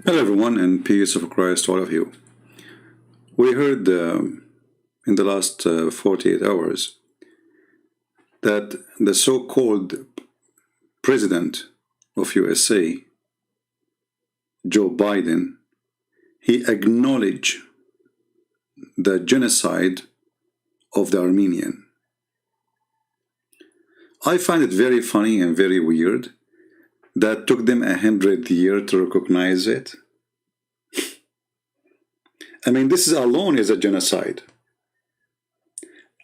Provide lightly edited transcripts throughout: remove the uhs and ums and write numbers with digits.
Hello everyone, and peace of Christ to all of you. We heard in the last 48 hours that the so-called president of USA, Joe Biden, he acknowledged the genocide of the Armenian. I find it very funny and very weird that took them 100 years to recognize it. I mean, this is alone is a genocide.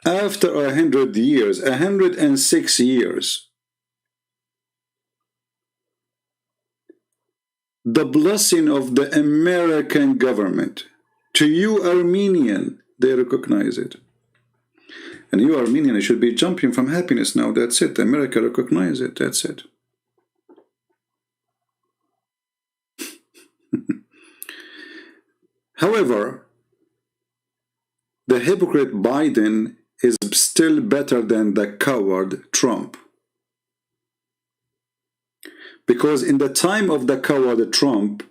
After 100 years, 106 years, the blessing of the American government to you Armenian, they recognize it. And you Armenian should be jumping from happiness now. That's it. America recognize it. That's it. However, the hypocrite Biden is still better than the coward Trump. Because in the time of the coward Trump,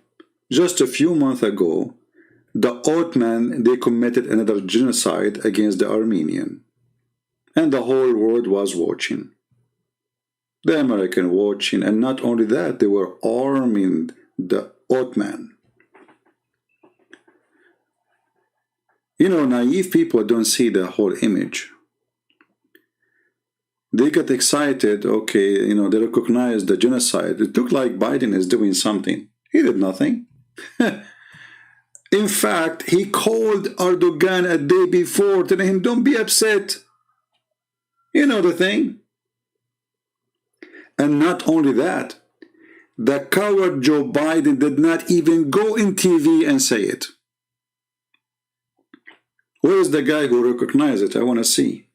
just a few months ago, the Ottoman, they committed another genocide against the Armenian. And the whole world was watching. The American watching, and not only that, they were arming the Ottoman. You know, naive people don't see the whole image. They get excited, okay, you know, they recognize the genocide. It looked like Biden is doing something. He did nothing. In fact, he called Erdogan a day before, telling him, don't be upset. You know the thing. And not only that, the coward Joe Biden did not even go in TV and say it. Where is the guy who recognized it? I want to see.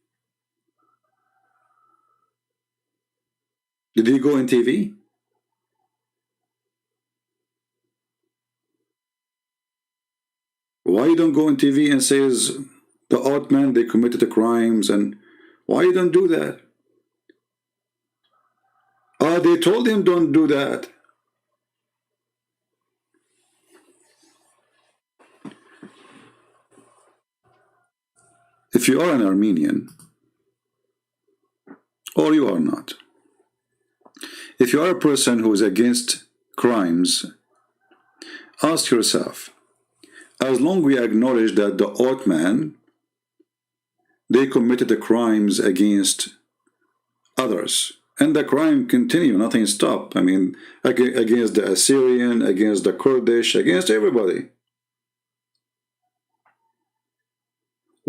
Did he go in TV? Why you don't go in TV and says the Ottoman, they committed the crimes, and why you don't do that? They told him don't do that. If you are an Armenian, or you are not, if you are a person who is against crimes, ask yourself, as long as we acknowledge that the Ottoman, they committed the crimes against others, and the crime continue, nothing stopped. I mean, against the Assyrian, against the Kurdish, against everybody.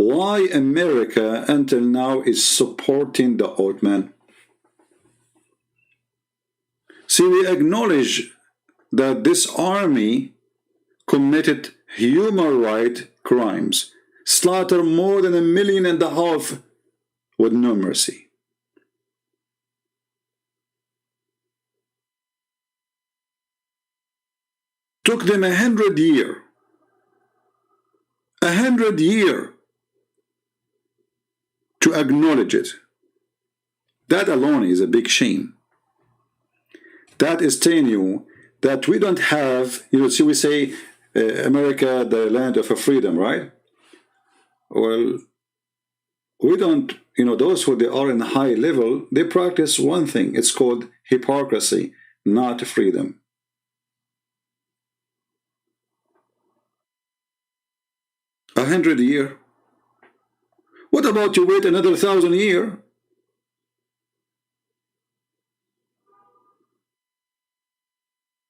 Why America until now is supporting the Ottoman? See, we acknowledge that this army committed human rights crimes, slaughtered more than 1.5 million with no mercy. Took them 100 years. 100 years. To acknowledge it. That alone is a big shame. That is telling you that we don't have, you know, see, we say America, the land of freedom, right? Well, we don't, you know, those who they are in high level, they practice one thing. It's called hypocrisy, not freedom. A 100 years. What about you wait another 1,000 years?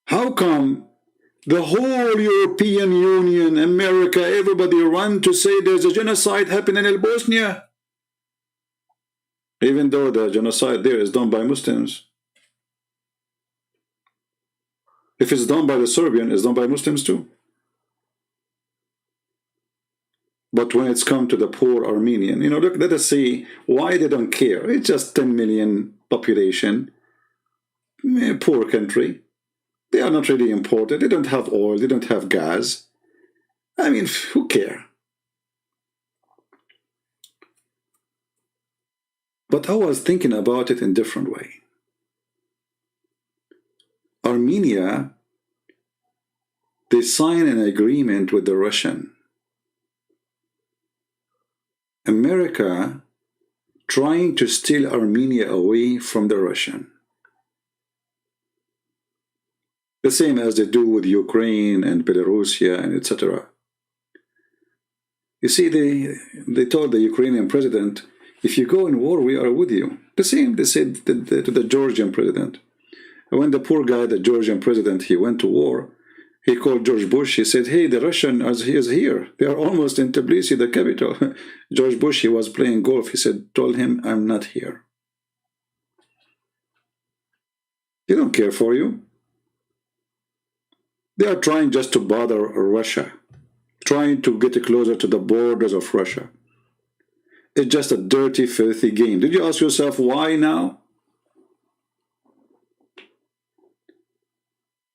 How come the whole European Union, America, everybody run to say there's a genocide happening in Bosnia? Even though the genocide there is done by Muslims. If it's done by the Serbian, it's done by Muslims too. But when it's come to the poor Armenian, you know, look, let us see why they don't care. It's just 10 million population, poor country. They are not really important. They don't have oil. They don't have gas. I mean, who care? But I was thinking about it in a different way. Armenia they sign an agreement with the Russian. America trying to steal Armenia away from the Russian. The same as they do with Ukraine and Belarusia and etc. You see, they told the Ukrainian president, if you go in war, we are with you. The same they said to the Georgian president. When the poor guy, the Georgian president, he went to war, he called George Bush. He said, hey, the Russian is here. They are almost in Tbilisi, the capital. George Bush, he was playing golf. He told him, I'm not here. They don't care for you. They are trying just to bother Russia, trying to get closer to the borders of Russia. It's just a dirty, filthy game. Did you ask yourself why now?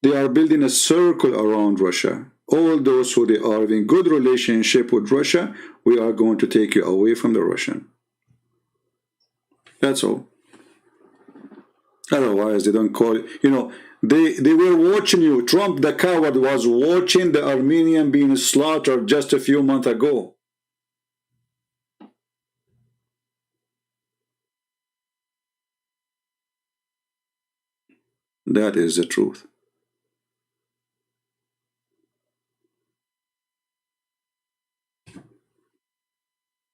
They are building a circle around Russia. All those who they are having good relationship with Russia, we are going to take you away from the Russian. That's all. Otherwise, they don't call it. You know, they were watching you. Trump, the coward, was watching the Armenian being slaughtered just a few months ago. That is the truth.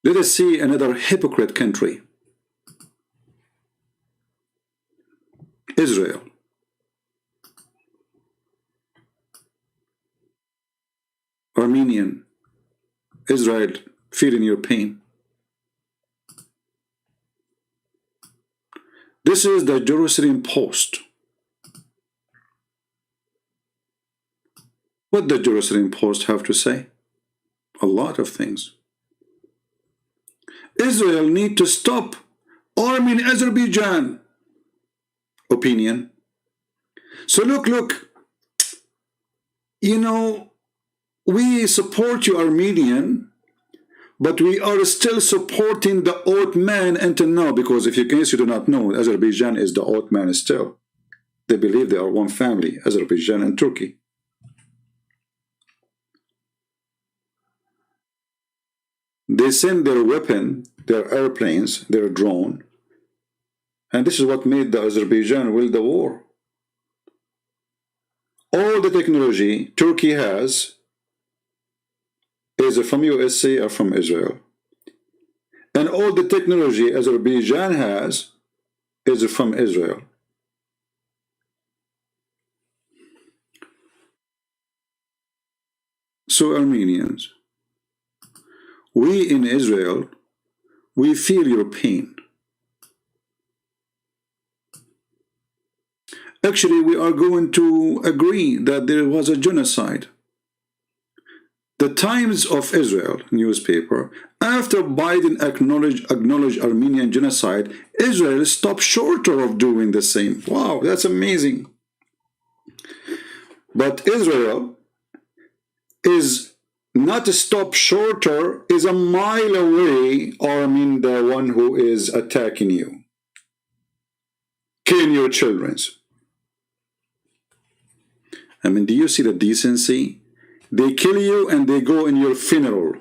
Let us see another hypocrite country. Israel. Armenian. Israel, feeling your pain. This is the Jerusalem Post. What does the Jerusalem Post have to say? A lot of things. Israel need to stop arming Azerbaijan. Opinion. So look, you know, we support you Armenian, but we are still supporting the Ottoman until now, because if in case you do not know, Azerbaijan is the Ottoman still. They believe they are one family, Azerbaijan and Turkey. They send their weapon, their airplanes, their drone, and this is what made the Azerbaijan win the war. All the technology Turkey has is from USA or from Israel. And all the technology Azerbaijan has is from Israel. So Armenians, we in Israel, we feel your pain. Actually, we are going to agree that there was a genocide. The Times of Israel newspaper, after Biden acknowledged Armenian genocide, Israel stopped shorter of doing the same. Wow, that's amazing. But Israel is not a stop shorter, is a mile away arming the one who is attacking you, killing your children. I mean, do you see the decency? They kill you and they go in your funeral.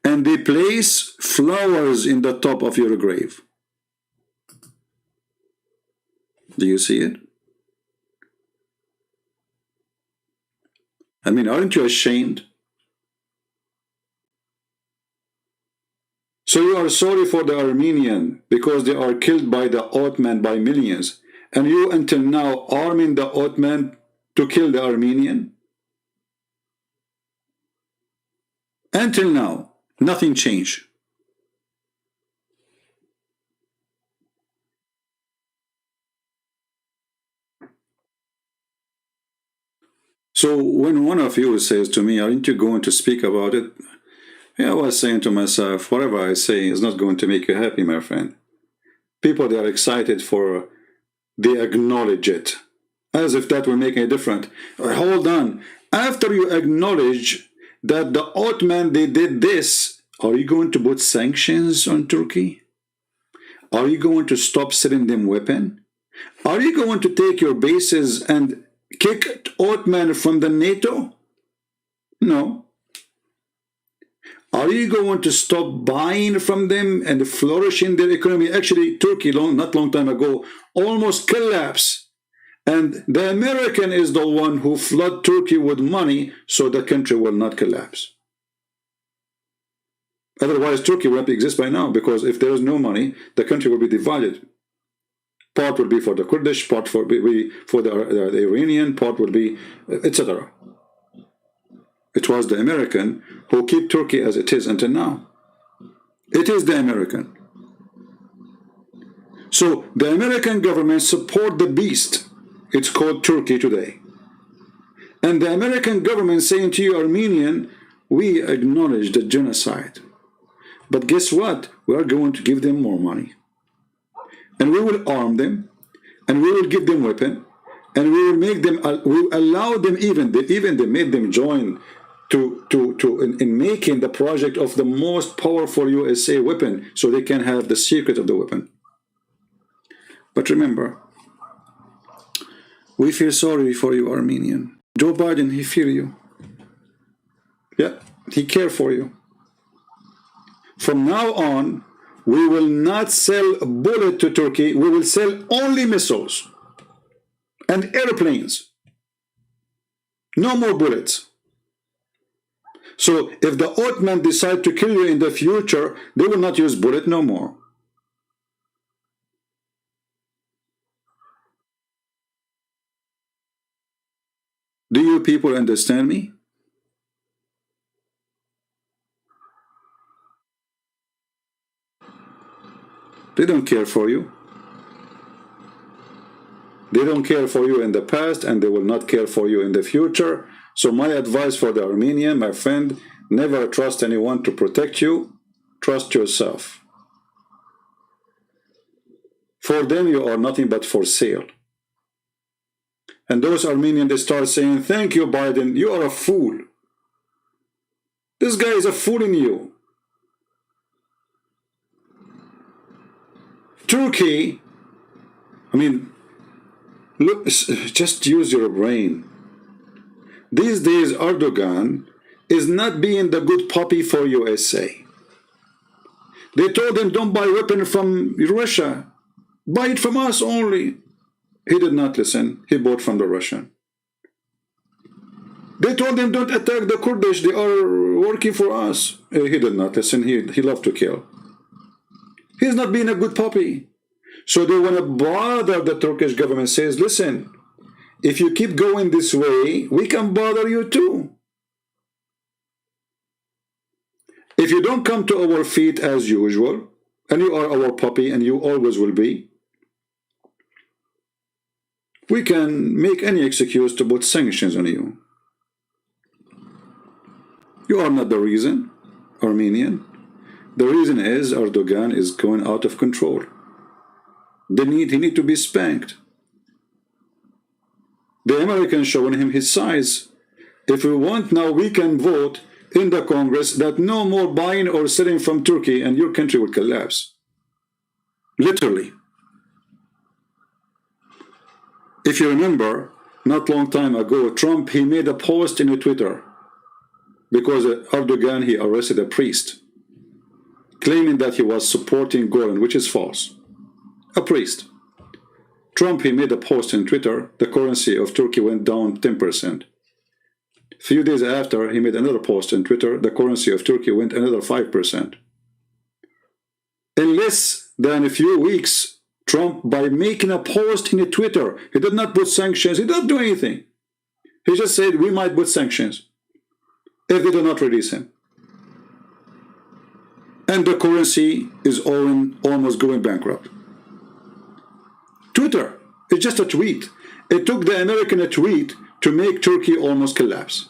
And they place flowers in the top of your grave. Do you see it? I mean, aren't you ashamed? So you are sorry for the Armenian because they are killed by the Ottoman by millions. And you until now arming the Ottoman to kill the Armenian? Until now, nothing changed. So when one of you says to me, aren't you going to speak about it? Yeah, I was saying to myself, whatever I say is not going to make you happy, my friend. People, they are excited for, they acknowledge it, as if that will make any difference. Hold on. After you acknowledge that the Ottoman, they did this, are you going to put sanctions on Turkey? Are you going to stop selling them weapons? Are you going to take your bases and kicked Ottoman from the NATO? No. Are you going to stop buying from them and flourishing their economy? Actually, Turkey, not long time ago, almost collapsed. And the American is the one who flooded Turkey with money so the country will not collapse. Otherwise, Turkey will not exist by now, because if there is no money, the country will be divided. Part will be for the Kurdish, part will be for the Iranian, part will be, etc. It was the American who kept Turkey as it is until now. It is the American. So the American government support the beast. It's called Turkey today. And the American government saying to you, Armenian, we acknowledge the genocide. But guess what? We are going to give them more money. And we will arm them. And we will give them weapons. And we will make them, we will allow them even they made them join in making the project of the most powerful USA weapon so they can have the secret of the weapon. But remember, we feel sorry for you, Armenian. Joe Biden, he feel you. Yeah, he care for you. From now on, we will not sell a bullet to Turkey. We will sell only missiles and airplanes. No more bullets. So if the Ottoman decide to kill you in the future, they will not use bullet no more. Do you people understand me? They don't care for you. They don't care for you in the past, and they will not care for you in the future. So my advice for the Armenian, my friend, never trust anyone to protect you. Trust yourself. For them, you are nothing but for sale. And those Armenians, they start saying, thank you, Biden, you are a fool. This guy is a fooling you. Turkey, I mean, look, just use your brain. These days, Erdogan is not being the good puppy for USA. They told him, don't buy weapons from Russia. Buy it from us only. He did not listen. He bought from the Russian. They told him, don't attack the Kurdish. They are working for us. He did not listen. He loved to kill. He's not being a good puppy. So they want to bother the Turkish government. Says, listen, if you keep going this way, we can bother you too. If you don't come to our feet as usual, and you are our puppy, and you always will be, we can make any excuse to put sanctions on you. You are not the reason, Armenian. The reason is Erdogan is going out of control. He need to be spanked. The Americans showing him his size. If we want now, we can vote in the Congress that no more buying or selling from Turkey, and your country will collapse. Literally. If you remember, not long time ago, Trump, he made a post in Twitter because Erdogan, he arrested a priest, claiming that he was supporting Koran, which is false. A priest. Trump, he made a post in Twitter, the currency of Turkey went down 10%. A few days after, he made another post in Twitter, the currency of Turkey went another 5%. In less than a few weeks, Trump, by making a post in Twitter, he did not put sanctions, he didn't do anything. He just said, we might put sanctions if they do not release him. And the currency is almost going bankrupt. Twitter, it's just a tweet. It took the American a tweet to make Turkey almost collapse.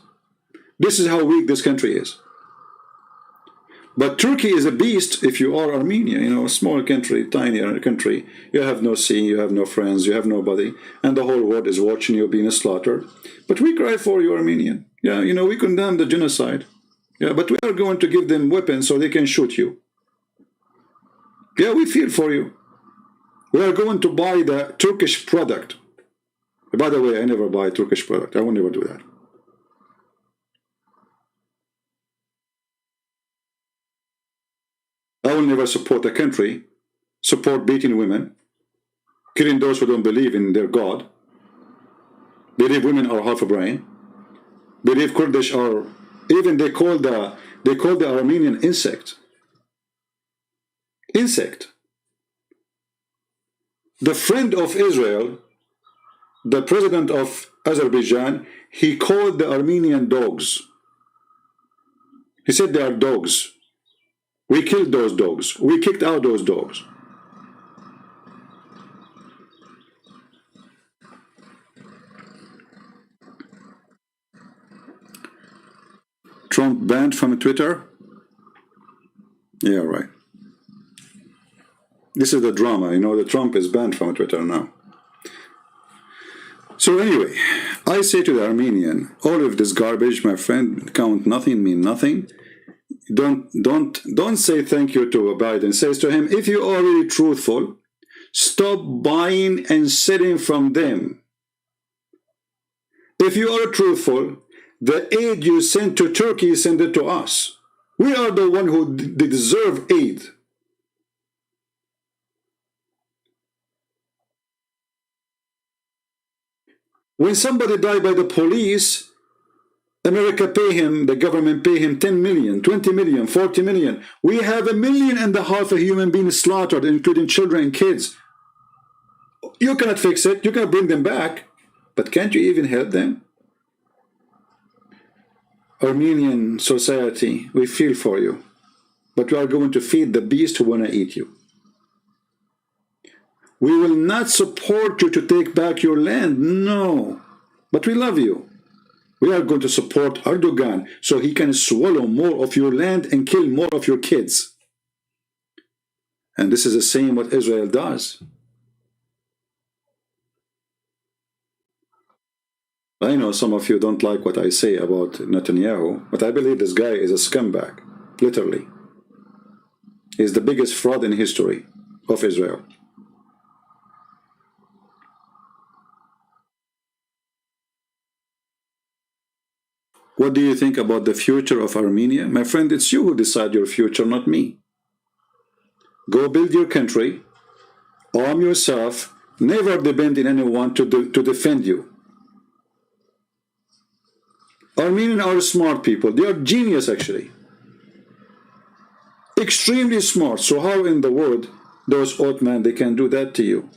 This is how weak this country is. But Turkey is a beast if you are Armenia, you know, a small country, tiny country. You have no sea, you have no friends, you have nobody, and the whole world is watching you being slaughtered. But we cry for you, Armenian. Yeah, you know, we condemn the genocide. Yeah, but we are going to give them weapons so they can shoot you. Yeah, we feel for you. We are going to buy the Turkish product. By the way, I never buy Turkish product. I will never do that. I will never support a country, support beating women, killing those who don't believe in their God, believe women are half a brain, believe Kurdish are, even they call the Armenian insect. Insect. The friend of Israel, the president of Azerbaijan, he called the Armenian dogs. He said they are dogs. We killed those dogs. We kicked out those dogs. Trump banned from Twitter? Yeah, right. This is the drama, you know, the Trump is banned from Twitter now. So anyway, I say to the Armenian, all of this garbage, my friend, count nothing, mean nothing. Don't say thank you to Biden. Says to him, if you are really truthful, stop buying and selling from them. If you are truthful, the aid you send to Turkey, send it to us. We are the one who deserve aid. When somebody died by the police, America pay him, the government pay him 10 million, 20 million, 40 million. We have 1.5 million of human beings slaughtered, including children and kids. You cannot fix it. You cannot bring them back. But can't you even help them? Armenian society, we feel for you. But we are going to feed the beast who want to eat you. We will not support you to take back your land. No. But we love you. We are going to support Erdogan so he can swallow more of your land and kill more of your kids. And this is the same what Israel does. I know some of you don't like what I say about Netanyahu, but I believe this guy is a scumbag, literally. He's the biggest fraud in history of Israel. What do you think about the future of Armenia? My friend, it's you who decide your future, not me. Go build your country, arm yourself, never depend on anyone to defend you. Armenians are smart people. They are genius, actually. Extremely smart. So how in the world, those Ottoman, they can do that to you?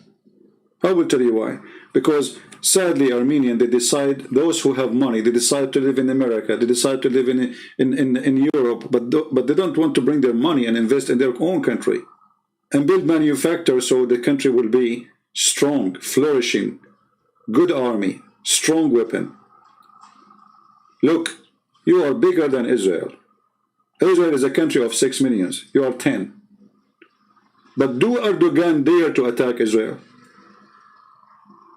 I will tell you why. Because sadly, Armenian, they decide, those who have money, they decide to live in America, they decide to live in Europe, but they don't want to bring their money and invest in their own country and build manufacture so the country will be strong, flourishing, good army, strong weapon. Look, you are bigger than Israel. Israel is a country of 6 million. You are 10. But do Erdogan dare to attack Israel?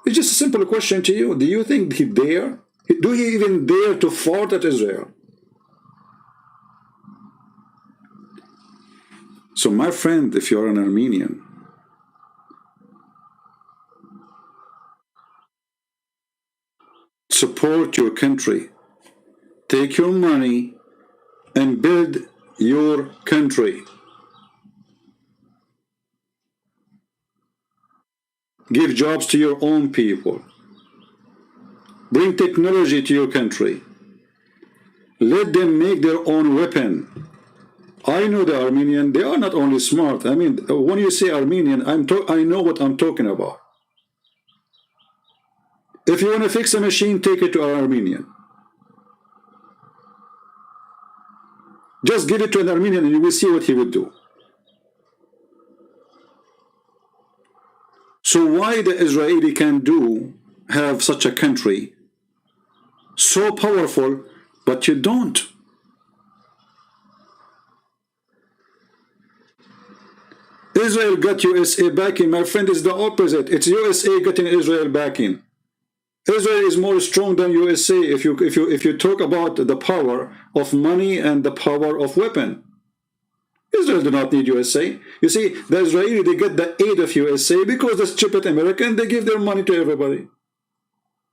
It's just a simple question to you. Do you think he dare? Do he even dare to fart at Israel? So my friend, if you're an Armenian, support your country. Take your money and build your country. Give jobs to your own people. Bring technology to your country. Let them make their own weapon. I know the Armenian, they are not only smart. I mean, when you say Armenian, I know what I'm talking about. If you want to fix a machine, take it to an Armenian. Just give it to an Armenian and you will see what he will do. So why the Israeli can have such a country so powerful, but you don't? Israel got USA backing. My friend, is the opposite. It's USA getting Israel backing. Israel is more strong than USA if you talk about the power of money and the power of weapon. Israel do not need USA. You see, the Israeli, they get the aid of USA because the stupid American, they give their money to everybody.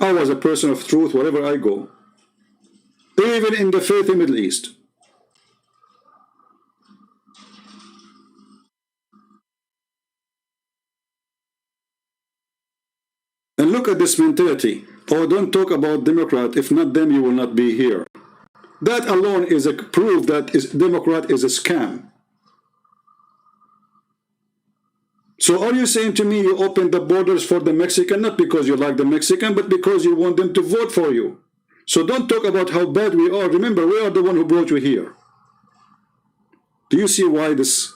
I was a person of truth wherever I go, even in the faith in Middle East. And look at this mentality. Oh, don't talk about Democrat. If not them, you will not be here. That alone is a proof that Democrat is a scam. So are you saying to me you open the borders for the Mexican, not because you like the Mexican, but because you want them to vote for you? So don't talk about how bad we are. Remember, we are the one who brought you here. Do you see why this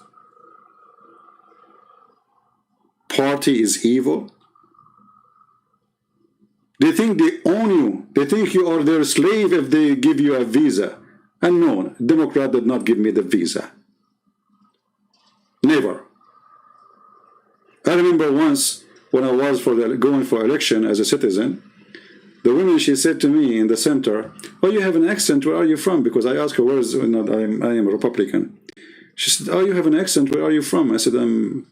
party is evil? They think they own you. They think you are their slave if they give you a visa. And no, Democrat did not give me the visa. Never. I remember once when I was going for election as a citizen, the woman, she said to me in the center, "Oh, you have an accent. Where are you from?" Because I asked her, "Where is?" Not, I am a Republican. She said, "Oh, you have an accent. Where are you from?" I said, "I'm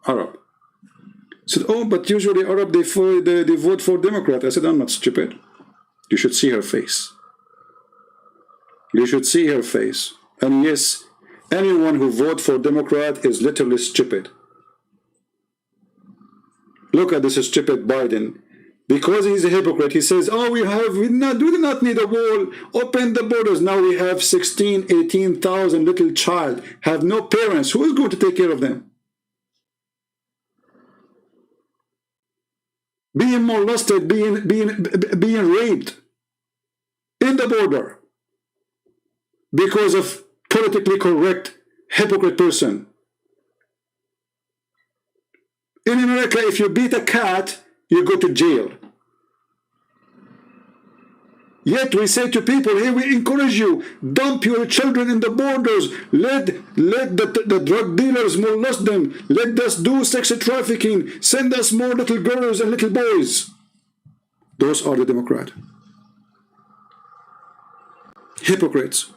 Arab." She said, "Oh, but usually Arab, they vote for Democrat." I said, "I'm not stupid. You should see her face. You should see her face. And yes, anyone who votes for Democrat is literally stupid. Look at this stupid Biden. Because he's a hypocrite, he says, oh, we do not need a wall. Open the borders. Now we have 16, 18,000 little child, have no parents. Who is going to take care of them? Being molested, being raped in the border because of politically correct hypocrite person. In America, if you beat a cat, you go to jail. Yet we say to people, hey, we encourage you, dump your children in the borders, let the drug dealers molest them, let us do sex trafficking, send us more little girls and little boys. Those are the Democrats. Hypocrites.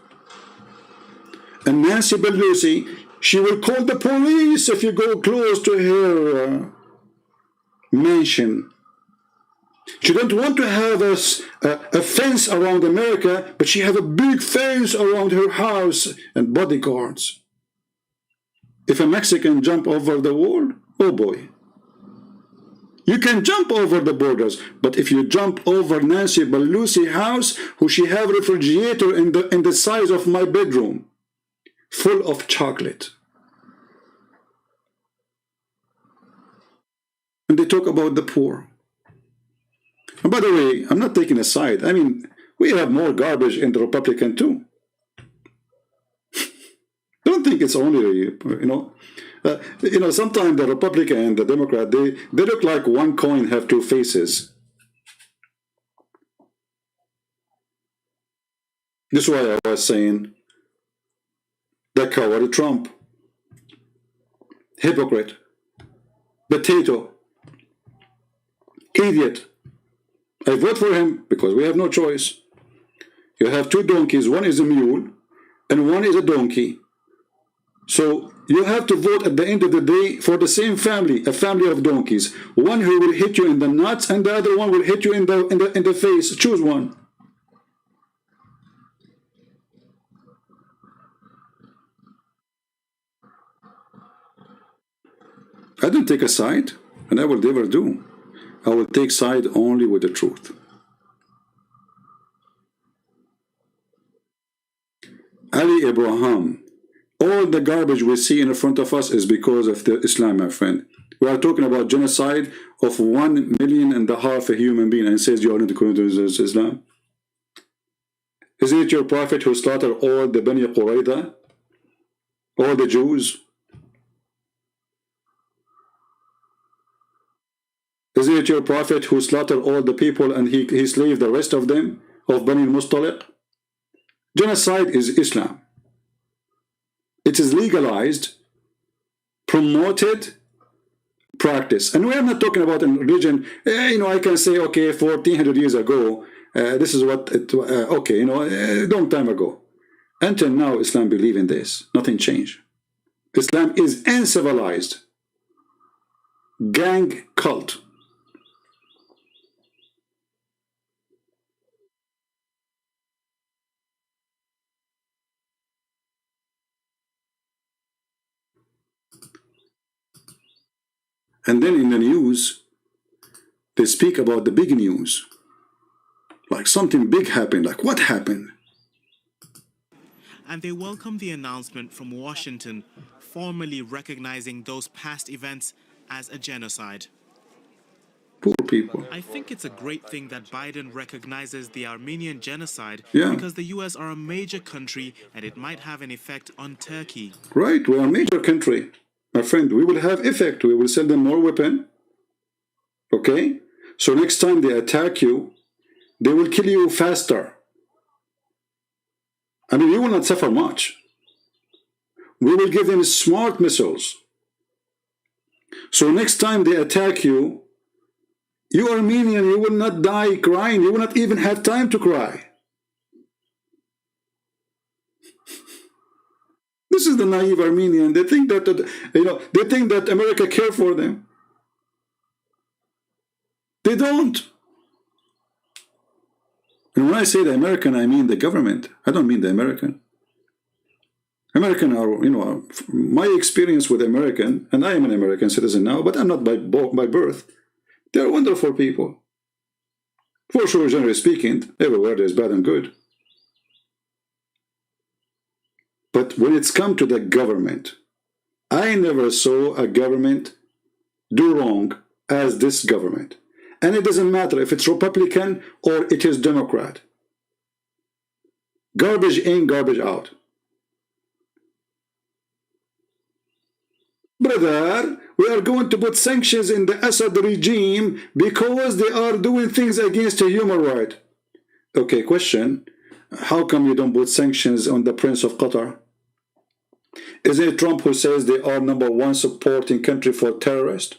And Nancy Pelosi, she will call the police if you go close to her mansion. She don't want to have a fence around America, but she have a big fence around her house and bodyguards. If a Mexican jump over the wall, oh boy. You can jump over the borders, but if you jump over Nancy Pelosi house, who she have refrigerator in the size of my bedroom, full of chocolate. And they talk about the poor. And by the way, I'm not taking a side. I mean, we have more garbage in the Republican too. Don't think it's only, sometimes the Republican and the Democrat, they look like one coin have two faces. This is why I was saying, the coward Trump, hypocrite, potato, idiot. I vote for him because we have no choice. You have two donkeys, one is a mule and one is a donkey. So you have to vote at the end of the day for the same family, a family of donkeys. One who will hit you in the nuts and the other one will hit you in the face. Choose one. I don't take a side, and I will never do. I will take side only with the truth. Ali Ibrahim, all the garbage we see in front of us is because of the Islam, my friend. We are talking about genocide of 1.5 million human beings, and says you are not according to Islam. Isn't it your prophet who slaughtered all the Bani Qurayza, all the Jews? Isn't it your prophet who slaughtered all the people and he slaved the rest of them, of Bani Mustaliq? Genocide is Islam. It is legalized, promoted, practiced. And we are not talking about a religion, I can say, okay, 1400 years ago, this is what, a long time ago. Until now, Islam believe in this. Nothing changed. Islam is uncivilized. Gang cult. And then in the news, they speak about the big news. Like something big happened. Like what happened? And they welcome the announcement from Washington, formally recognizing those past events as a genocide. Poor people. I think it's a great thing that Biden recognizes the Armenian genocide because the US are a major country and it might have an effect on Turkey. Right, we are a major country. My friend, we will have effect. We will sell them more weapon. Okay? So next time they attack you, they will kill you faster. I mean, you will not suffer much. We will give them smart missiles. So next time they attack you, you Armenian, you will not die crying. You will not even have time to cry. This is the naive Armenian. They think that, they think that America cares for them. They don't. And when I say the American, I mean the government. I don't mean the American. American are, my experience with American, and I am an American citizen now, but I'm not by birth. They're wonderful people. For sure, generally speaking, everywhere there's bad and good. But when it's come to the government, I never saw a government do wrong as this government. And it doesn't matter if it's Republican or it is Democrat. Garbage in, garbage out. Brother, we are going to put sanctions in the Assad regime because they are doing things against a human right. Okay, question. How come you don't put sanctions on the Prince of Qatar? Isn't it Trump who says they are #1 supporting country for terrorists?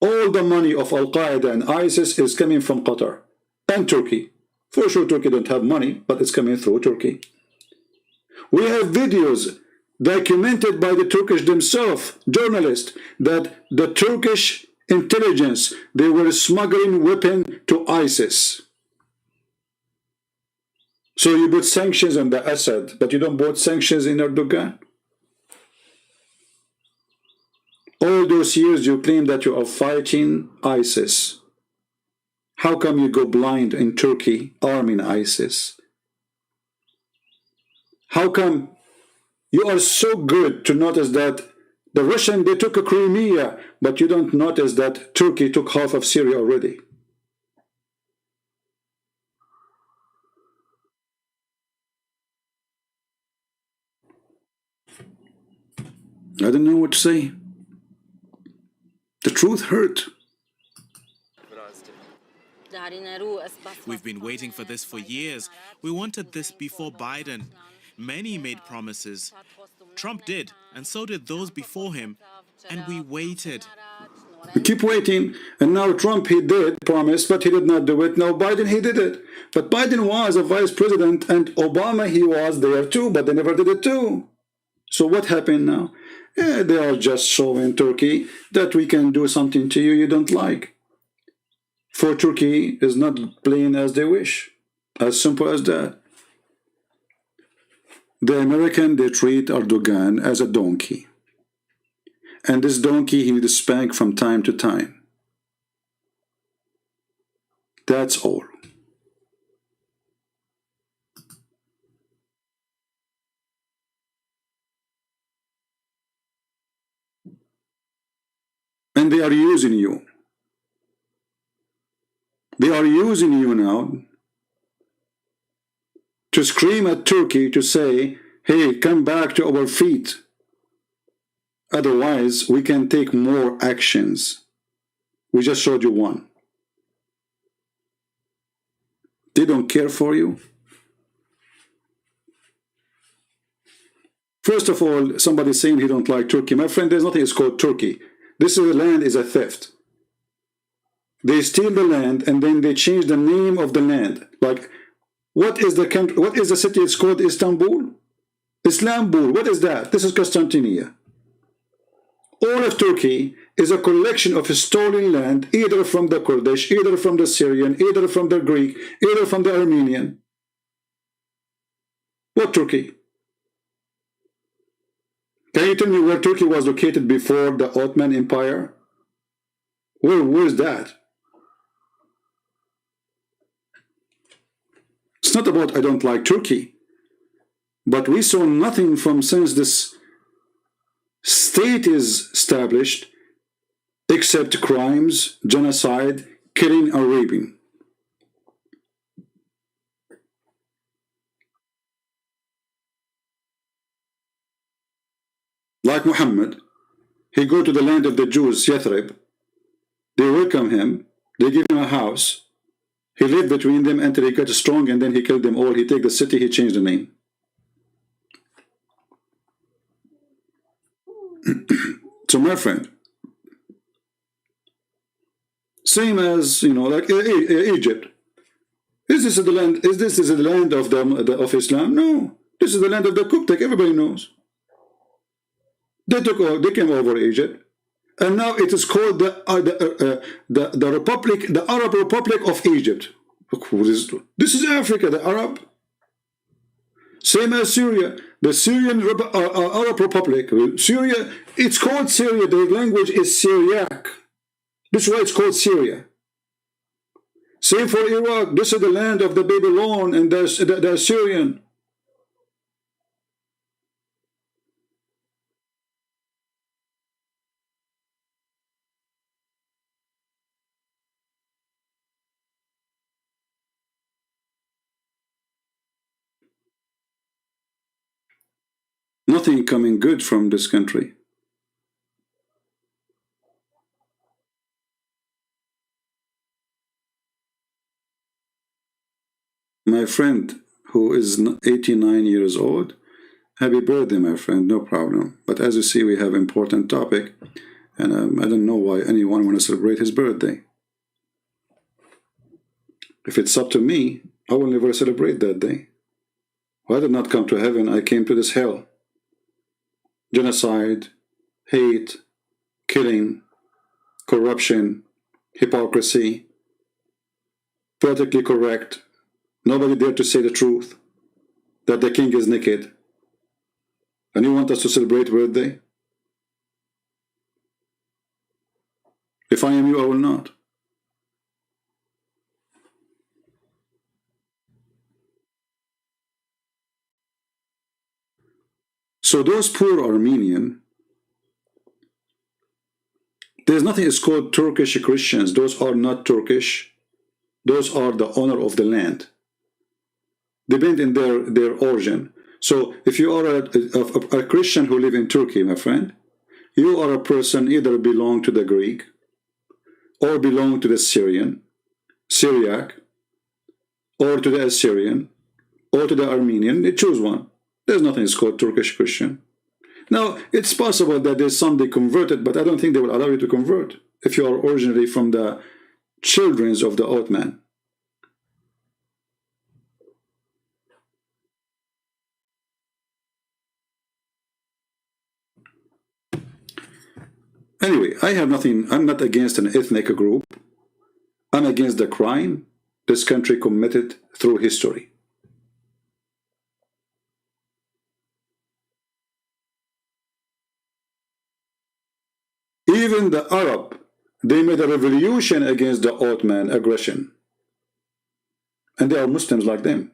All the money of Al-Qaeda and ISIS is coming from Qatar and Turkey. For sure, Turkey don't have money, but it's coming through Turkey. We have videos documented by the Turkish themselves, journalists, that the Turkish intelligence, they were smuggling weapons to ISIS. So you put sanctions on the Assad, but you don't put sanctions in Erdogan? All those years you claim that you are fighting ISIS. How come you go blind in Turkey arming ISIS? How come you are so good to notice that the Russians, they took a Crimea, but you don't notice that Turkey took half of Syria already? I don't know what to say. The truth hurt. We've been waiting for this for years. We wanted this before Biden. Many made promises. Trump did, and so did those before him. And we waited. We keep waiting, and now Trump, he did promise, but he did not do it. Now Biden, he did it. But Biden was a vice president, and Obama, he was there too, but they never did it too. So what happened now? They are just showing Turkey that we can do something to you don't like. For Turkey is not playing as they wish. As simple as that. The American, they treat Erdogan as a donkey. And this donkey, he needs spank from time to time. That's all. And they are using you. They are using you now to scream at Turkey to say, hey, come back to our feet. Otherwise, we can take more actions. We just showed you one. They don't care for you. First of all, somebody saying he don't like Turkey. My friend, there's nothing that's called Turkey. This land is a theft. They steal the land and then they change the name of the land. Like, what is the country? What is the city? It's called Istanbul? Islambul. What is that? This is Constantinople. All of Turkey is a collection of stolen land, either from the Kurdish, either from the Syrian, either from the Greek, either from the Armenian. What Turkey? Can you tell me where Turkey was located before the Ottoman Empire? Where's that? It's not about I don't like Turkey, but we saw nothing from since this state is established except crimes, genocide, killing and raping. Like Muhammad, he go to the land of the Jews, Yathrib. They welcome him. They give him a house. He lived between them until he got strong, and then he killed them all. He take the city, he changed the name. So my friend, same as, you know, like Egypt. Is this the land? Is this the land of of Islam? No, this is the land of the Coptic. Everybody knows. They came over Egypt, and now it is called the Republic, the Arab Republic of Egypt. This is Africa, the Arab. Same as Syria, the Syrian Arab Republic. Syria, it's called Syria. The language is Syriac. This is why it's called Syria. Same for Iraq. This is the land of the Babylon and the Syrian. Nothing coming good from this country. My friend who is 89 years old, happy birthday, my friend, no problem. But as you see, we have important topic, and I don't know why anyone want to celebrate his birthday. If it's up to me, I will never celebrate that day. I did not come to heaven, I came to this hell. Genocide, hate, killing, corruption, hypocrisy, politically correct. Nobody dared to say the truth, that the king is naked. And you want us to celebrate birthday? If I am you, I will not. So those poor Armenian, there's nothing is called Turkish Christians. Those are not Turkish. Those are the owner of the land. Depend in their origin. So if you are a Christian who live in Turkey, my friend, you are a person either belong to the Greek or belong to the Syriac, or to the Assyrian, or to the Armenian. You choose one. There's nothing is called Turkish Christian. Now, it's possible that there's some they converted, but I don't think they will allow you to convert if you are originally from the children of the Ottoman. Anyway, I have nothing, I'm not against an ethnic group. I'm against the crime this country committed through history. Even the Arab, they made a revolution against the Ottoman aggression. And they are Muslims like them.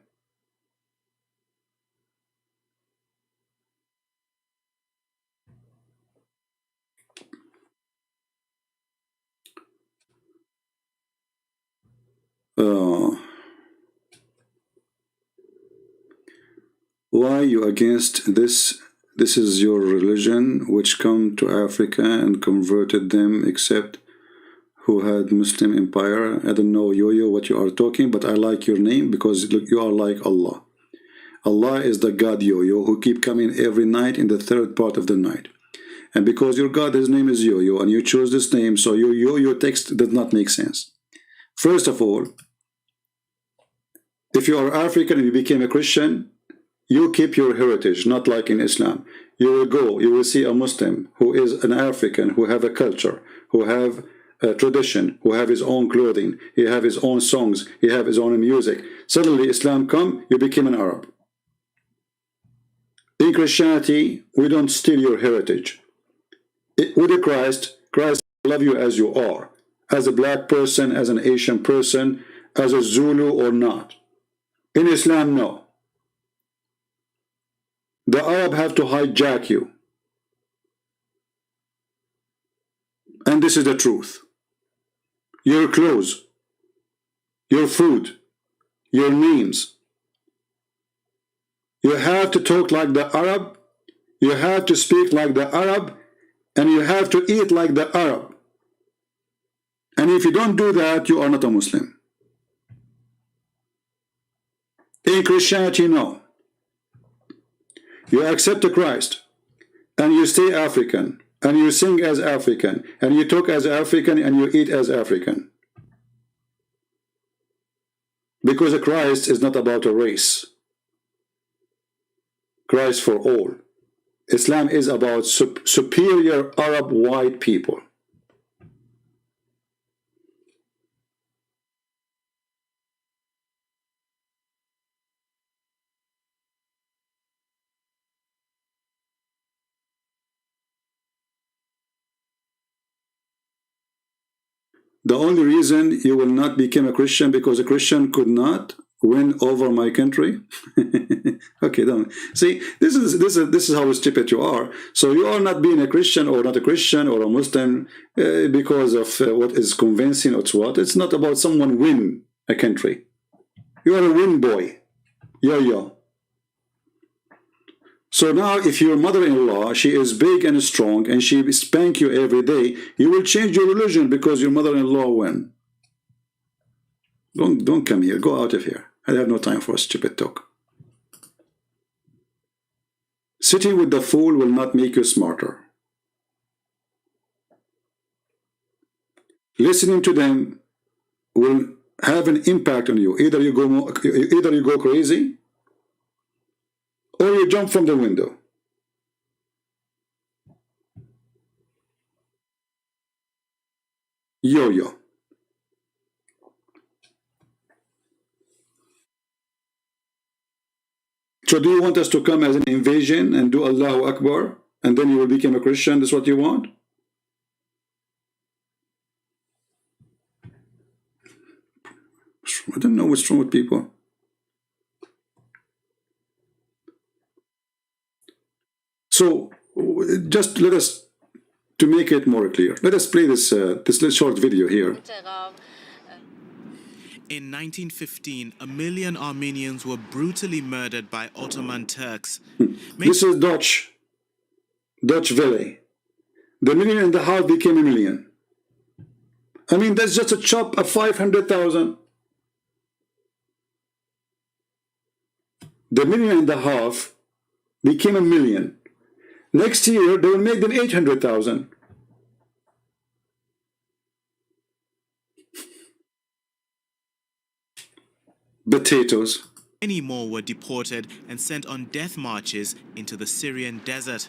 Why you against this? This is your religion, which come to Africa and converted them, except who had Muslim empire. I don't know, Yo-Yo, what you are talking, but I like your name because look, you are like Allah. Allah is the God Yo-Yo who keep coming every night in the third part of the night. And because your God, his name is Yo-Yo, and you chose this name, so your Yo-Yo text does not make sense. First of all, if you are African and you became a Christian, you keep your heritage, not like in Islam. You will go, you will see a Muslim who is an African, who have a culture, who have a tradition, who have his own clothing, he have his own songs, he have his own music. Suddenly Islam come, you became an Arab. In Christianity, we don't steal your heritage. With Christ, Christ love you as you are, as a black person, as an Asian person, as a Zulu or not. In Islam, no. The Arab have to hijack you. And this is the truth. Your clothes, your food, your names. You have to talk like the Arab, you have to speak like the Arab, and you have to eat like the Arab. And if you don't do that, you are not a Muslim. In Christianity, no. You accept Christ, and you stay African, and you sing as African, and you talk as African, and you eat as African. Because Christ is not about a race. Christ for all. Islam is about superior Arab white people. The only reason you will not become a Christian because a Christian could not win over my country. Okay, don't see. This is how stupid you are. So you are not being a Christian or not a Christian or a Muslim because of what is convincing or what. It's not about someone win a country. You are a win boy. Yo. So now, if your mother-in-law, she is big and strong, and she spank you every day, you will change your religion because your mother-in-law win. Don't come here. Go out of here. I have no time for stupid talk. Sitting with the fool will not make you smarter. Listening to them will have an impact on you. Either you go crazy, or you jump from the window. Yo. So do you want us to come as an invasion and do Allahu Akbar, and then you will become a Christian? That's what you want? I don't know what's wrong with people. So just let us, to make it more clear, let us play this short video here. In 1915, 1 million Armenians were brutally murdered by Ottoman Turks. This is Dutch Welle. The 1.5 million became 1 million. I mean, that's just a chop of 500,000. The 1.5 million became 1 million. Next year, they will make them 800,000. Potatoes. Many more were deported and sent on death marches into the Syrian desert.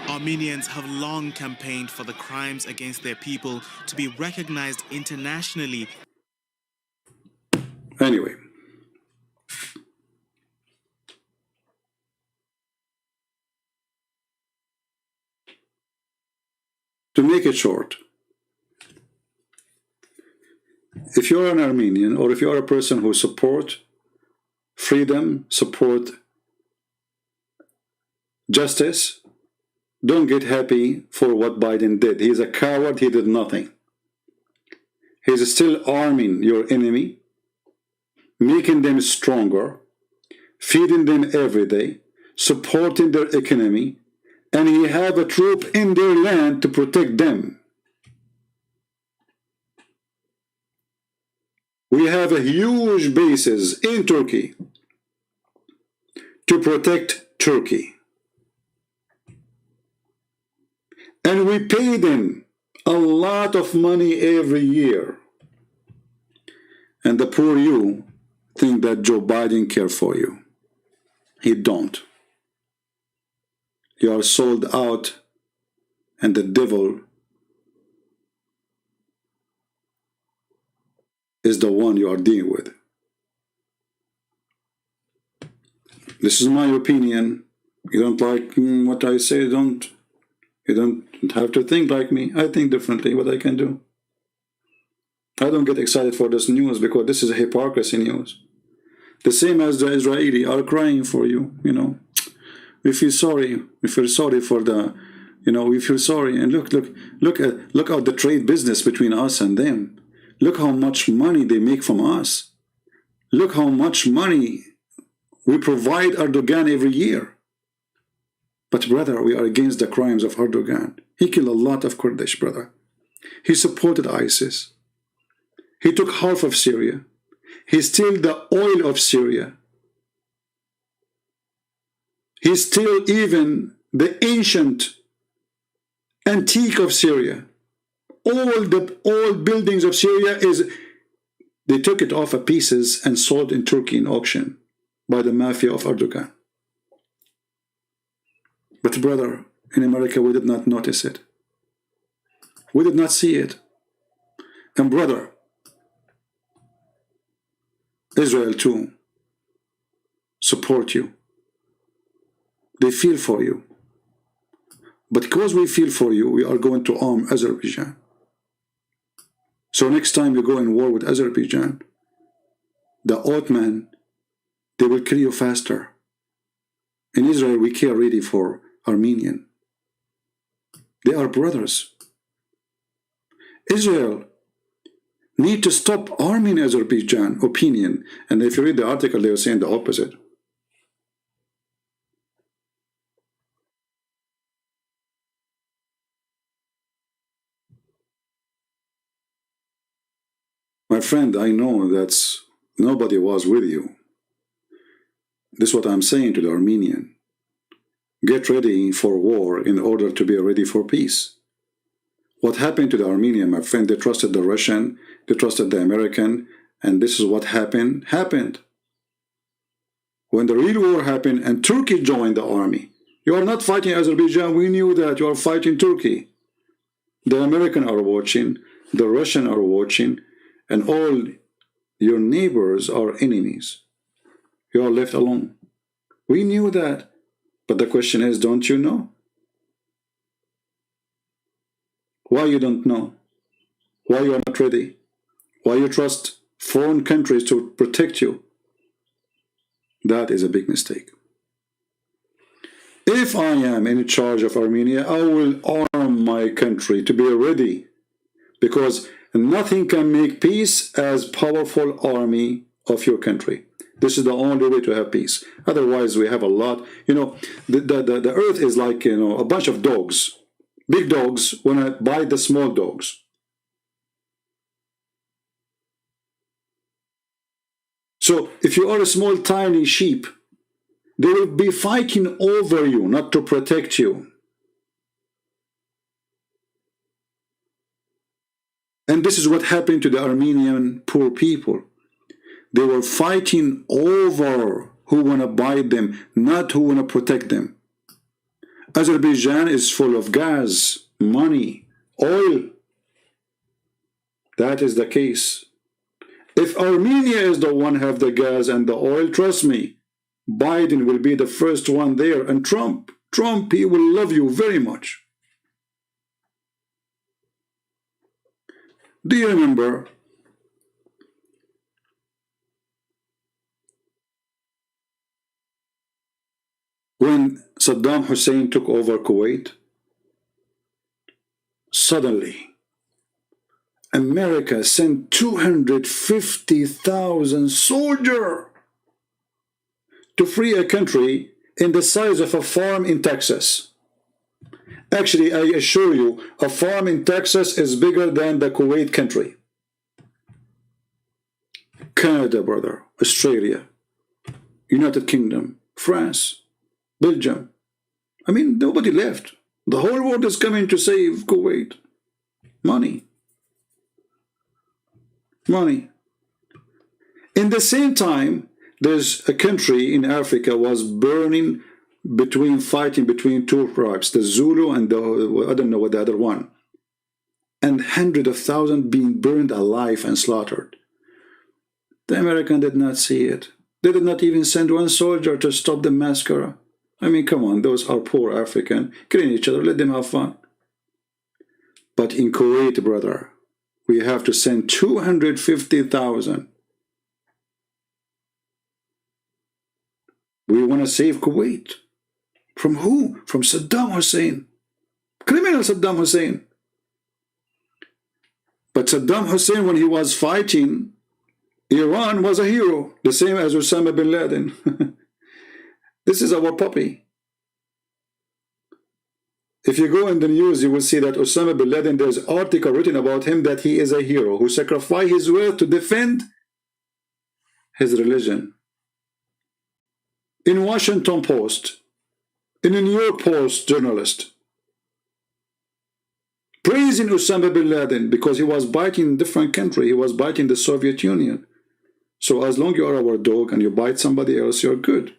Armenians have long campaigned for the crimes against their people to be recognized internationally. Anyway. To make it short, if you're an Armenian or if you're a person who support freedom, support justice, don't get happy for what Biden did. He's a coward. He did nothing. He's still arming your enemy, making them stronger, feeding them every day, supporting their economy, and he have a troop in their land to protect them. We have a huge bases in Turkey to protect Turkey. And we pay them a lot of money every year. And the poor you think that Joe Biden cares for you. He don't. You are sold out, and the devil is the one you are dealing with. This is my opinion. You don't like what I say, you don't have to think like me. I think differently. What I can do? I don't get excited for this news because this is a hypocrisy news. The same as the Israeli are crying for you, you know. We feel sorry. We feel sorry for the, you know, we feel sorry. And look at the trade business between us and them. Look how much money they make from us. Look how much money we provide Erdogan every year. But brother, we are against the crimes of Erdogan. He killed a lot of Kurdish, brother. He supported ISIS. He took half of Syria. He stole the oil of Syria. He stole even the ancient antique of Syria. All the old buildings of Syria they took it off of pieces and sold in Turkey in auction by the mafia of Erdogan. But brother, in America we did not notice it. We did not see it. And brother, Israel too support you. They feel for you. But because we feel for you, we are going to arm Azerbaijan. So next time you go in war with Azerbaijan, the Ottoman, they will kill you faster. In Israel, we care really for Armenian. They are brothers. Israel need to stop arming Azerbaijan, opinion. And if you read the article, they are saying the opposite. My friend, I know that nobody was with you. This is what I'm saying to the Armenian. Get ready for war in order to be ready for peace. What happened to the Armenian, my friend, they trusted the Russian, they trusted the American, and this is what happened. When the real war happened and Turkey joined the army, you are not fighting Azerbaijan, we knew that you are fighting Turkey. The American are watching, the Russian are watching, and all your neighbors are enemies. You are left alone. We knew that. But the question is, don't you know? Why you don't know? Why you are not ready? Why you trust foreign countries to protect you? That is a big mistake. If I am in charge of Armenia, I will arm my country to be ready. Because nothing can make peace as powerful army of your country. This is the only way to have peace. Otherwise, we have a lot. You know, the earth is like, you know, a bunch of dogs. Big dogs want to bite the small dogs. So if you are a small, tiny sheep, they will be fighting over you, not to protect you. And this is what happened to the Armenian poor people. They were fighting over who want to buy them, not who want to protect them. Azerbaijan is full of gas, money, oil. That is the case. If Armenia is the one have the gas and the oil, trust me, Biden will be the first one there. And Trump, he will love you very much. Do you remember when Saddam Hussein took over Kuwait? Suddenly, America sent 250,000 soldiers to free a country in the size of a farm in Texas. Actually, I assure you, a farm in Texas is bigger than the Kuwait country. Canada, brother, Australia, United Kingdom, France, Belgium. I mean, nobody left. The whole world is coming to save Kuwait. Money. Money. In the same time, there's a country in Africa was burning fighting between two tribes, the Zulu and the, I don't know what the other one. And hundreds of thousands being burned alive and slaughtered. The American did not see it. They did not even send one soldier to stop the massacre. I mean, come on, those are poor African, killing each other, let them have fun. But in Kuwait, brother, we have to send 250,000. We want to save Kuwait. From who? From Saddam Hussein. Criminal Saddam Hussein. But Saddam Hussein, when he was fighting Iran, was a hero, the same as Osama bin Laden. This is our puppy. If you go in the news, you will see that Osama bin Laden, there's an article written about him that he is a hero who sacrificed his wealth to defend his religion. In Washington Post, in a New York Post journalist, praising Osama bin Laden because he was biting a different country, he was biting the Soviet Union. So as long as you are our dog and you bite somebody else, you're good.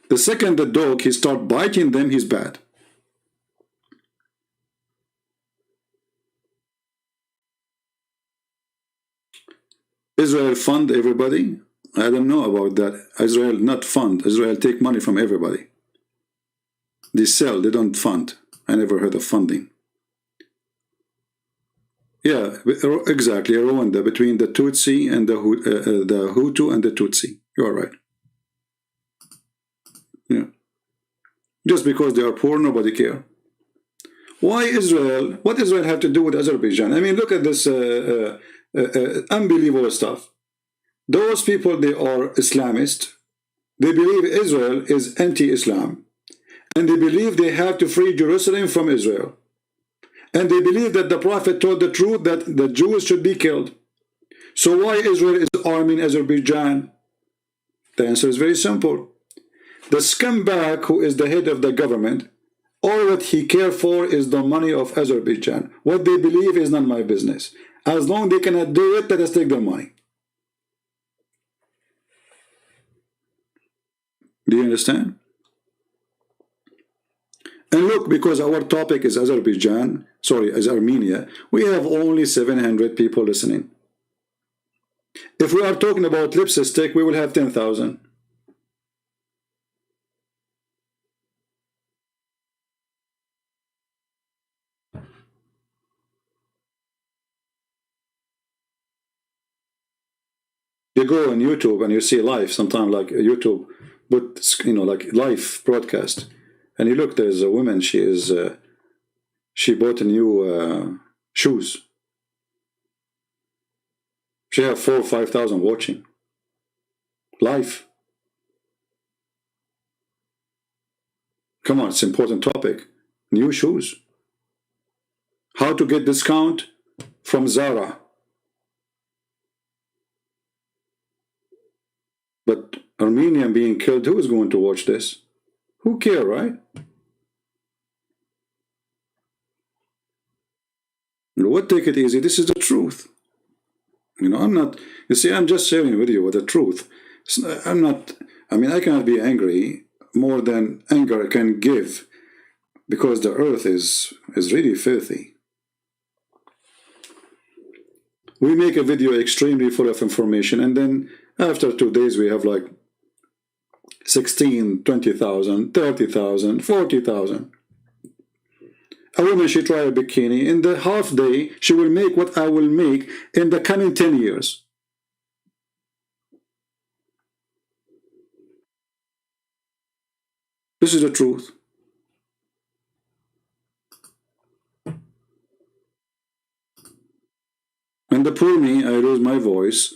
The second the dog, he start biting them, he's bad. Israel fund everybody? I don't know about that. Israel not fund. Israel take money from everybody. They sell, they don't fund. I never heard of funding. Yeah, exactly. Rwanda, between the Tutsi and the Hutu and the Tutsi. You are right. Yeah. Just because they are poor, nobody care. Why Israel? What Israel have to do with Azerbaijan? I mean, look at this unbelievable stuff. Those people, they are Islamist. They believe Israel is anti-Islam. And they believe they have to free Jerusalem from Israel. And they believe that the Prophet told the truth that the Jews should be killed. So why Israel is arming Azerbaijan? The answer is very simple. The scumbag who is the head of the government, all that he cares for is the money of Azerbaijan. What they believe is not my business. As long as they cannot do it, let us take their money. Do you understand? And look, because our topic is Azerbaijan, sorry, is Armenia, we have only 700 people listening. If we are talking about lipstick, we will have 10,000. You go on YouTube and you see live, sometimes like YouTube, but you know, like live broadcast, and you look. There's a woman. She bought a new shoes. She have 4,000 or 5,000 watching live. Come on, it's an important topic. New shoes. How to get discount from Zara. But Armenian being killed, who is going to watch this? Who cares, right? What, take it easy? This is the truth. You know, I'm not, you see, I'm just sharing with you with the truth. I'm not, I mean, I cannot be angry more than anger can give, because the earth is really filthy. We make a video extremely full of information, and then after 2 days we have like 16, 20,000, 30,000, 40,000. A woman, she try a bikini. In the half day, she will make what I will make in the coming 10 years. This is the truth. And the poor me, I lose my voice,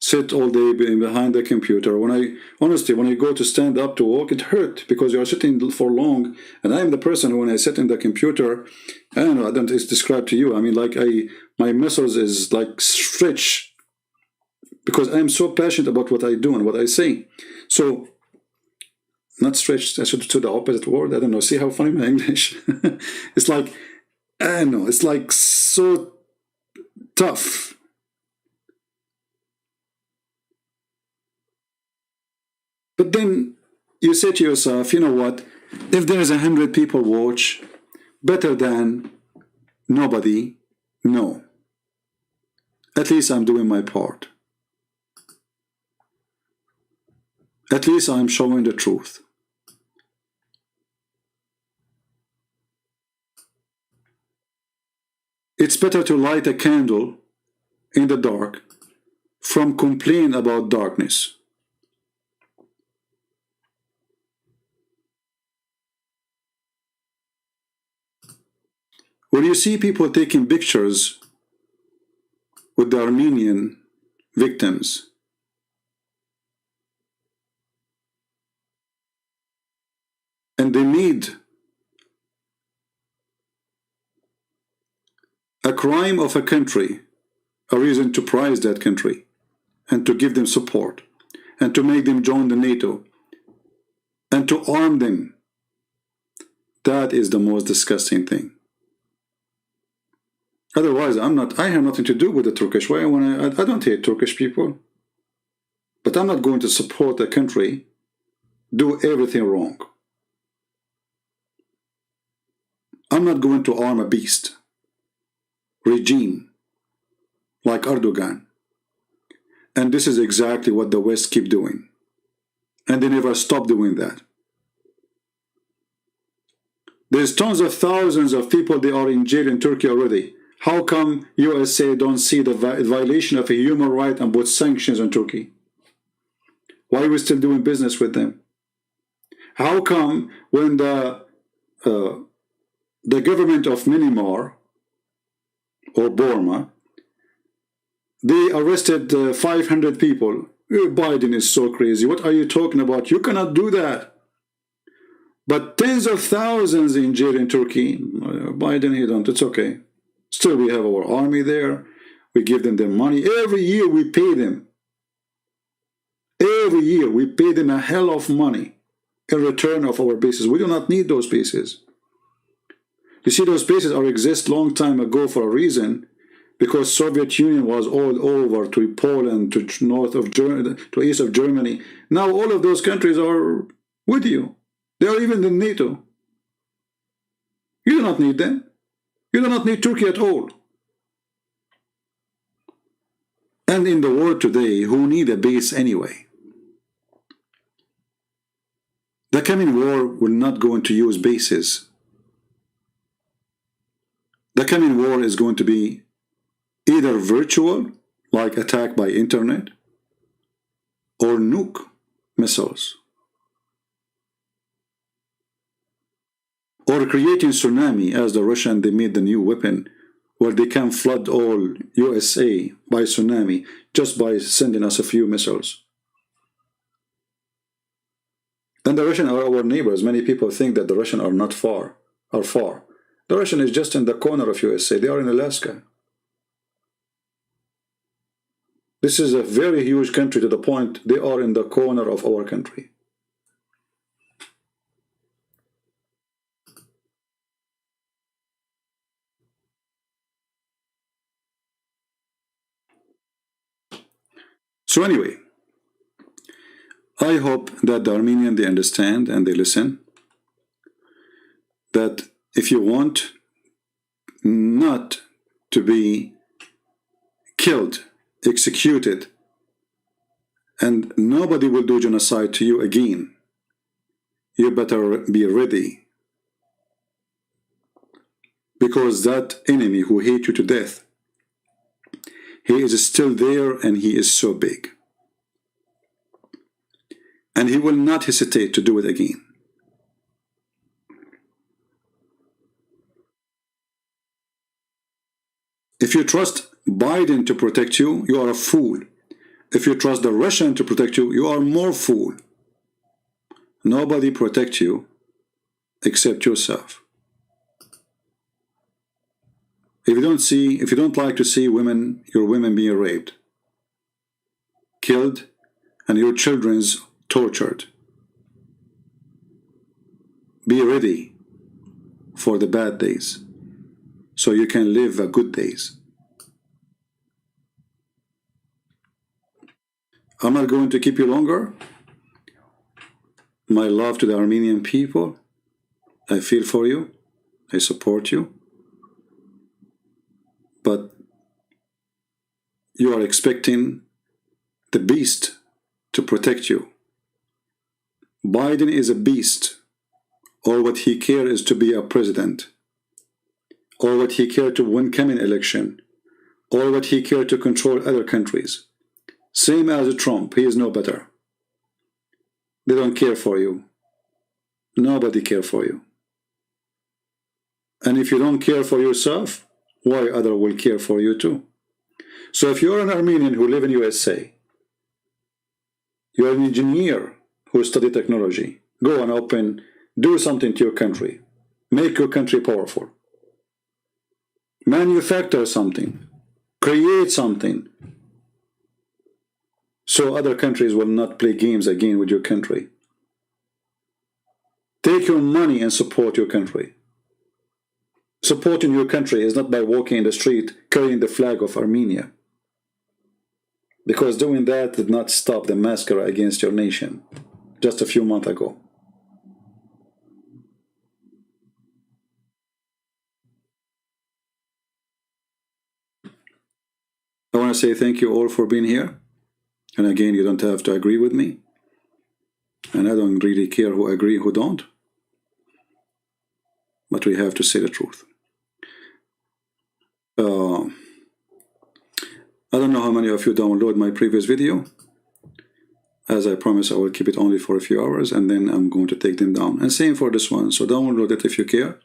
sit all day behind the computer. Honestly, when I go to stand up to walk, it hurt because you are sitting for long. And I am the person who, when I sit in the computer, I don't know, I don't describe to you. I mean, like my muscles is like stretch because I am so passionate about what I do and what I say. So, not stretched, I should do the opposite word. I don't know. See how funny my English? It's like, I don't know, it's like so tough. But then you say to yourself, you know what? If there's 100 people watch, better than nobody, no. At least I'm doing my part. At least I'm showing the truth. It's better to light a candle in the dark from complain about darkness. When you see people taking pictures with the Armenian victims, and they need a crime of a country, a reason to praise that country, and to give them support, and to make them join the NATO, and to arm them, that is the most disgusting thing. Otherwise, I have nothing to do with the Turkish way. I don't hate Turkish people, but I'm not going to support a country do everything wrong. I'm not going to arm a beast regime like Erdogan. And this is exactly what the West keep doing. And they never stop doing that. There's tons of thousands of people, they are in jail in Turkey already. How come USA don't see the violation of a human right and put sanctions on Turkey? Why are we still doing business with them? How come when the government of Myanmar or Burma, they arrested 500 people? Biden is so crazy. What are you talking about? You cannot do that. But tens of thousands in jail in Turkey. Biden, he don't. It's okay. Still, we have our army there. We give them their money. Every year we pay them. Every year we pay them a hell of money in return of our bases. We do not need those bases. You see, those bases exist long time ago for a reason, because Soviet Union was all over to Poland, to north of Germany, to east of Germany. Now all of those countries are with you. They are even in NATO. You do not need them. You do not need Turkey at all. And in the world today, who need a base anyway? The coming war will not go to use bases. The coming war is going to be either virtual, like attack by internet, or nuke missiles, or creating tsunami as the Russian, they made the new weapon where they can flood all USA by tsunami just by sending us a few missiles. And the Russians are our neighbors. Many people think that the Russians are not far, are far. The Russian is just in the corner of USA. They are in Alaska. This is a very huge country to the point they are in the corner of our country. So anyway, I hope that the Armenians, they understand and they listen that if you want not to be killed, executed, and nobody will do genocide to you again, you better be ready. Because that enemy who hates you to death, he is still there and he is so big. And he will not hesitate to do it again. If you trust Biden to protect you, you are a fool. If you trust the Russian to protect you, you are more fool. Nobody protects you except yourself. If you don't like to see women, your women being raped, killed, and your children's tortured, be ready for the bad days so you can live the good days. I'm not going to keep you longer. My love to the Armenian people. I feel for you. I support you. But you are expecting the beast to protect you. Biden is a beast. All what he cares is to be a president. All what he cares to win coming election. All what he cares to control other countries. Same as Trump, he is no better. They don't care for you. Nobody cares for you. And if you don't care for yourself, why other will care for you too? So if you're an Armenian who live in USA, you're an engineer who study technology, go and do something to your country. Make your country powerful. Manufacture something. Create something. So other countries will not play games again with your country. Take your money and support your country. Supporting your country is not by walking in the street carrying the flag of Armenia. Because doing that did not stop the massacre against your nation just a few months ago. I want to say thank you all for being here. And again, you don't have to agree with me. And I don't really care who agree, who don't. But we have to say the truth. I don't know how many of you download my previous video. As I promised, I will keep it only for a few hours, and then I'm going to take them down. And same for this one. So download it if you care.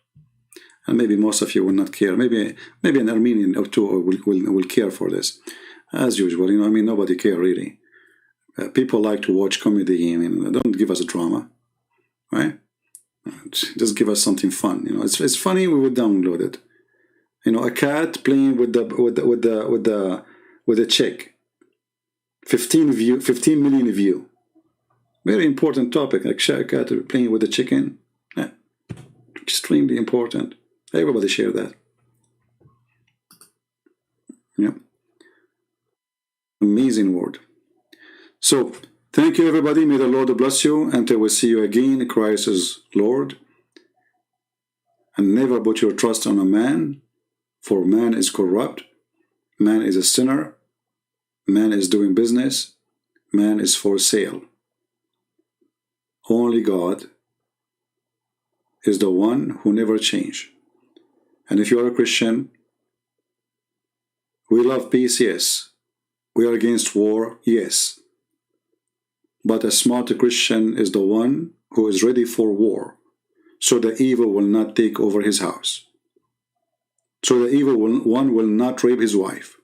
And maybe most of you will not care. Maybe an Armenian or two will care for this. As usual, you know, I mean, nobody care really. People like to watch comedy. I mean, don't give us a drama, right? Just give us something fun. You know, it's funny. We would download it. You know, a cat playing with a chick. 15 million view. Very important topic. Like a cat playing with a chicken. Yeah. Extremely important. Everybody share that. Yeah. Amazing word. So, thank you everybody. May the Lord bless you until we see you again. Christ is Lord. And never put your trust on a man, for man is corrupt. Man is a sinner. Man is doing business. Man is for sale. Only God is the one who never changes. And if you are a Christian, we love peace, yes. We are against war, yes. But a smart Christian is the one who is ready for war, so the evil will not take over his house. So the evil one will not rape his wife.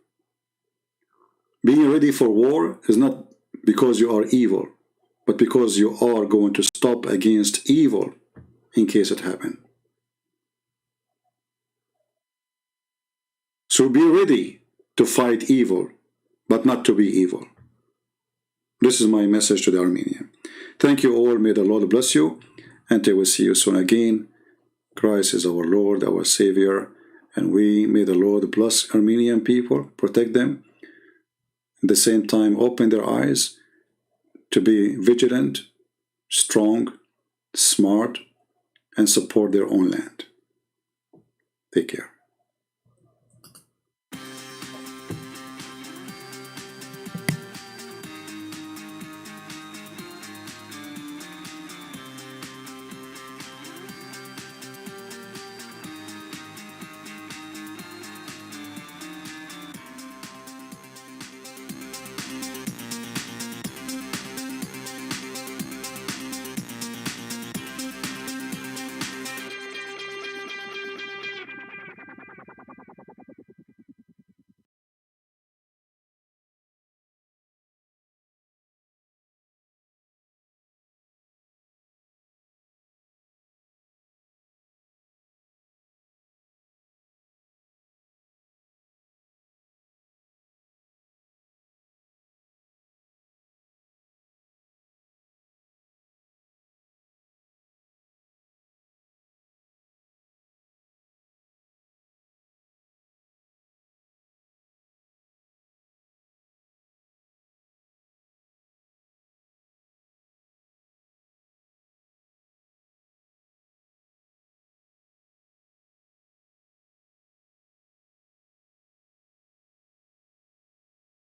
Being ready for war is not because you are evil, but because you are going to stop against evil in case it happens. So be ready to fight evil, but not to be evil. This is my message to the Armenian. Thank you all. May the Lord bless you. Until we see you soon again. Christ is our Lord, our Savior. And may the Lord bless Armenian people, protect them. At the same time, open their eyes to be vigilant, strong, smart, and support their own land. Take care.